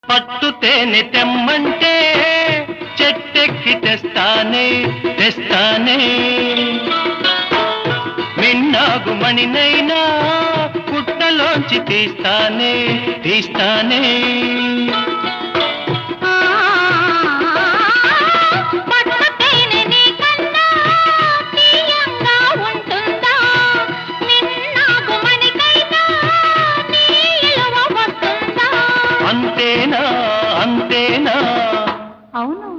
పట్టు తేనె తెమ్మంటే చెట్టెక్కి తెస్తానే తెస్తానే మిన్నాగు మణినైనా పుట్టలోంచి తీస్తానే తీస్తానే అంతేనా అంతేనా అవును